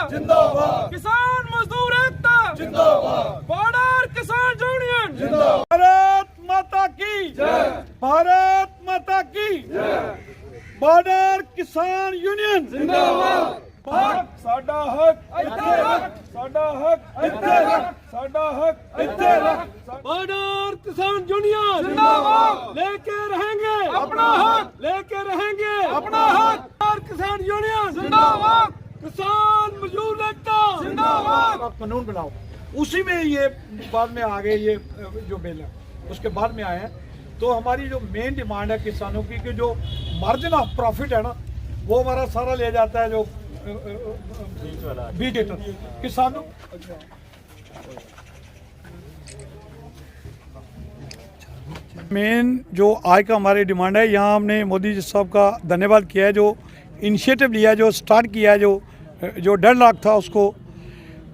जिंदाबाद, किसान मजदूर एकता जिंदाबाद, बॉर्डर किसान यूनियन जिंदाबाद। भारत माता की जय, भारत माता की जय, बॉर्डर किसान यूनियन जिंदाबाद। साडा हक इत्थे रख, साडा हक इत्थे रख, साडा हक इत्थे रख। बॉर्डर किसान यूनियन जिंदाबाद, लेके रहेंगे अपना हक, लेके रहेंगे अपना हक। बॉर्डर किसान यूनियन जिंदाबाद, किसान मजदूर एकता जिंदाबाद। कानून बनाओ, उसी में ये बाद में आ गए, ये जो बिल है उसके बाद में आए हैं। तो हमारी जो मेन डिमांड है किसानों की कि जो मार्जिन ऑफ प्रॉफिट है ना, वो हमारा सारा ले जाता है जो बीज किसानों। मेन जो आज का हमारी डिमांड है, यहाँ हमने मोदी जी साहब का धन्यवाद किया है, जो इनिशिएटिव लिया है, जो स्टार्ट किया है, जो डेडलॉक था उसको।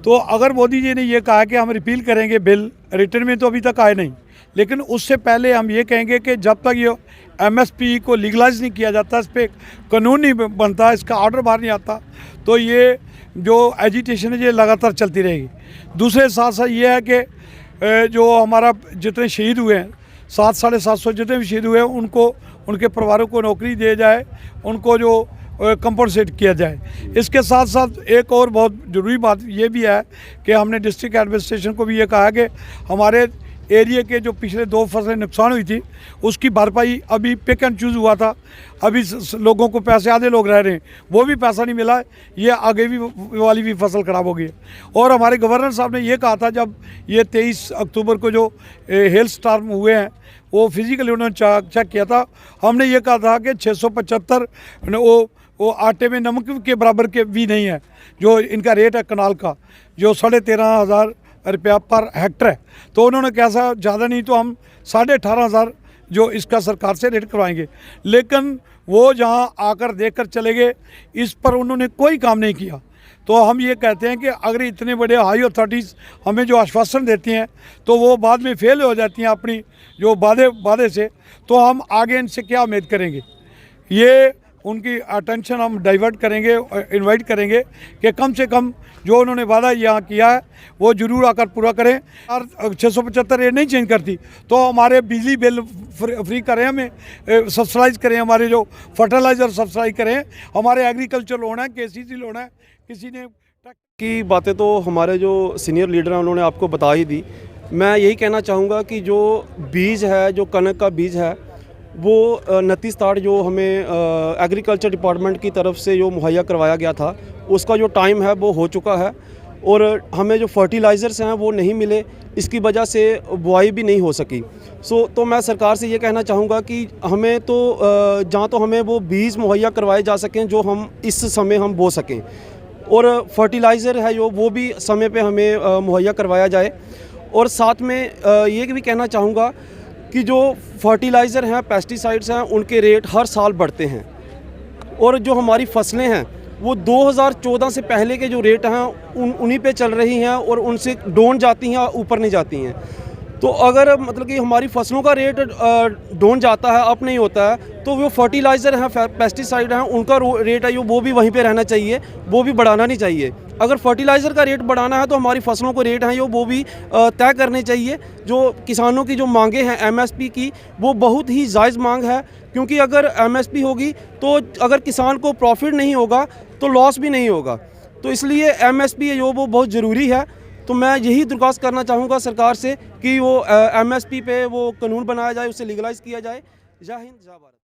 तो अगर मोदी जी ने ये कहा कि हम रिपील करेंगे बिल, रिटर्न में तो अभी तक आए नहीं, लेकिन उससे पहले हम ये कहेंगे कि जब तक ये एमएसपी को लीगलाइज नहीं किया जाता, इस पर कानून नहीं बनता, इसका ऑर्डर बाहर नहीं आता, तो ये जो एजिटेशन है ये लगातार चलती रहेगी। दूसरे साथ साथ ये है कि जो हमारा जितने शहीद हुए हैं, 700-750 जितने भी शहीद हुए हैं, उनको उनके परिवारों को नौकरी दिए जाए, उनको जो कंपनसेट किया जाए। इसके साथ साथ एक और बहुत ज़रूरी बात ये भी है कि हमने डिस्ट्रिक्ट एडमिनिस्ट्रेशन को भी ये कहा कि हमारे एरिया के जो पिछले 2 फसलें नुकसान हुई थी, उसकी भरपाई अभी पिक एंड चूज़ हुआ था, अभी लोगों को पैसे, आधे लोग रह रहे हैं, वो भी पैसा नहीं मिला है, ये आगे भी वाली भी फसल ख़राब हो गई है। और हमारे गवर्नर साहब ने ये कहा था, जब ये 23 अक्टूबर को जो हेल स्टार्म हुए हैं, वो फिजिकली उन्होंने चेक किया था, हमने ये कहा था कि 675 वो आटे में नमक के बराबर के भी नहीं है जो इनका रेट है कनाल का, जो 13,500 रुपया पर हेक्टर है। तो उन्होंने कैसा ज़्यादा नहीं तो हम 18,500 जो इसका सरकार से रेट करवाएंगे, लेकिन वो जहाँ आकर देख कर चले गए, इस पर उन्होंने कोई काम नहीं किया। तो हम ये कहते हैं कि अगर इतने बड़े हाई अथॉरिटीज़ हमें जो आश्वासन देती हैं तो वो बाद में फेल हो जाती हैं अपनी जो वादे से, तो हम आगे इनसे क्या उम्मीद करेंगे। ये उनकी अटेंशन हम डाइवर्ट करेंगे, इनवाइट करेंगे कि कम से कम जो उन्होंने वादा यहाँ किया है वो ज़रूर आकर पूरा करें। और 675 रेट नहीं चेंज करती तो हमारे बिजली बिल फ्री करें, हमें सब्सिडाइज करें, हमारे जो फर्टिलाइज़र सब्सिडाइज करें, हमारे एग्रीकल्चर लोन है, केसीसी लोन है, किसी ने की बातें तो हमारे जो सीनियर लीडर हैं उन्होंने आपको बता ही दी। मैं यही कहना चाहूँगा कि जो बीज है, जो कनक का बीज है, वो 29 ताड़ जो हमें एग्रीकल्चर डिपार्टमेंट की तरफ से जो मुहैया करवाया गया था, उसका जो टाइम है वो हो चुका है, और हमें जो फर्टिलाइज़र्स हैं वो नहीं मिले, इसकी वजह से बुआई भी नहीं हो सकी। तो मैं सरकार से ये कहना चाहूँगा कि हमें तो जहाँ तो हमें वो बीज मुहैया करवाए जा सकें जो हम इस समय हम बो सकें, और फर्टिलाइज़र है जो वो भी समय पे हमें मुहैया करवाया जाए। और साथ में ये भी कहना चाहूँगा कि जो फर्टिलाइज़र हैं, पेस्टिसाइड्स हैं, उनके रेट हर साल बढ़ते हैं, और जो हमारी फसलें हैं वो 2014 से पहले के जो रेट हैं उन्हीं पे चल रही हैं, और उनसे डाउन जाती हैं, ऊपर नहीं जाती हैं। तो अगर मतलब कि हमारी फसलों का रेट डाउन जाता है, अप नहीं होता है, तो वो फर्टिलाइज़र हैं, पेस्टिसाइड हैं, उनका रेट है वो भी वहीं पे रहना चाहिए, वो भी बढ़ाना नहीं चाहिए। अगर फर्टिलाइज़र का रेट बढ़ाना है तो हमारी फसलों को रेट हैं वो भी तय करने चाहिए। जो किसानों की जो मांगे हैं एमएसपी की, वो बहुत ही जायज़ मांग है, क्योंकि अगर एमएसपी होगी तो अगर किसान को प्रॉफिट नहीं होगा तो लॉस भी नहीं होगा। तो इसलिए एमएसपी जो वो बहुत ज़रूरी है। तो मैं यही दरख्वास्त करना चाहूँगा सरकार से कि वो एमएसपी पे वो कानून बनाया जाए, उसे लीगलाइज़ किया जाए। जय हिंद, जय भारत।